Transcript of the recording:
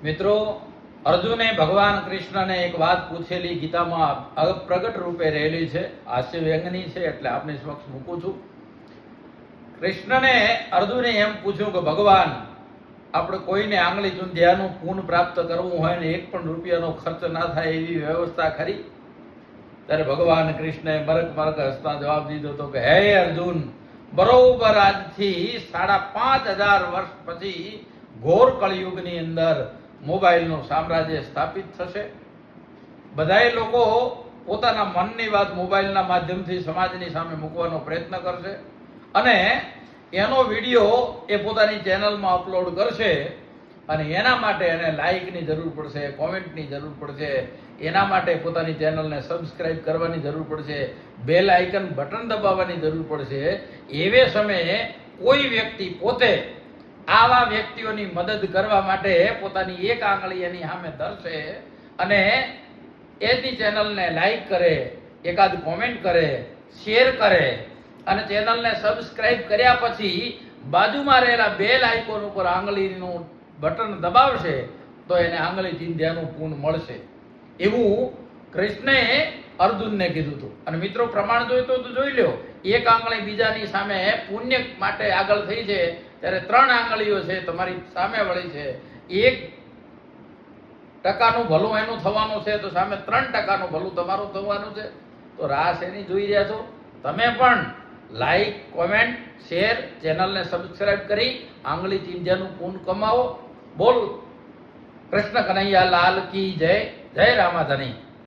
મિત્રો, અર્જુને ભગવાન કૃષ્ણને એક વાત પૂછેલી ગીતામાં પ્રગટ રૂપે રહેલી છે, હાસ્ય વ્યંગની છે, એટલે આપની સમક્ષ મૂકું છું. કૃષ્ણને અર્જુને એમ પૂછ્યું કે ભગવાન, આપણે કોઈને આંગળી ચૂંધ્યાનું પુણ્ય પ્રાપ્ત કરવું હોય ને 1 પણ રૂપિયાનો ખર્ચ ના થાય એવી વ્યવસ્થા ખરી? ત્યારે ભગવાન કૃષ્ણએ મરક હસતા જવાબ દીધો હતો કે હે અર્જુન, બરોબર આજથી 5,500 વર્ષ પછી ઘોર કળિયુગની અંદર મોબાઈલનું સામ્રાજ્ય સ્થાપિત થશે. બધાય લોકો પોતાના મનની વાત મોબાઈલના માધ્યમથી સમાજની સામે મૂકવાનો પ્રયત્ન કરશે અને એનો વિડીયો એ પોતાની ચેનલમાં અપલોડ કરશે અને એના માટે એને લાઇકની જરૂર પડશે, કોમેન્ટની જરૂર પડશે, એના માટે પોતાની ચેનલને સબસ્ક્રાઇબ કરવાની જરૂર પડશે, બેલ આઇકન બટન દબાવવાની જરૂર પડશે. એવે સમયે કોઈ વ્યક્તિ પોતે આવા વ્યક્તિઓની મદદ કરવા માટે પોતાની એક આંગળી એની સામે ધરશે અને એની ચેનલને લાઈક કરે, એકાદ કોમેન્ટ કરે, શેર કરે અને ચેનલને સબસ્ક્રાઇબ કર્યા પછી બાજુમાં રહેલા બેલ આઇકોન ઉપર આંગળીનું બટન દબાવશે તો એને આંગળી ચીંધ્યાનું પુણ્ય મળશે. એવું કૃષ્ણએ અર્જુનને કીધું હતું. અને મિત્રો, પ્રમાણ જોઈતો તો જોઈ લો. એક આંગળી બીજાની સામે પુણ્ય માટે આગળ થઈ છે, ત્યારે 3 આંગળીઓ છે તમારી સામે વળી છે. 1% ભલું એનું થવાનું છે તો સામે 3% ભલું તમારું થવાનું છે. તો રાસ એની જોઈ રહ્યા છો. તમે પણ લાઈક, કોમેન્ટ, શેર, ચેનલને સબસ્ક્રાઇબ કરી આંગળી ચીંધ્યાનું પુણ્ય કમાવો. બોલ કૃષ્ણ કનૈયા લાલ કી જય. જય રામાધણી.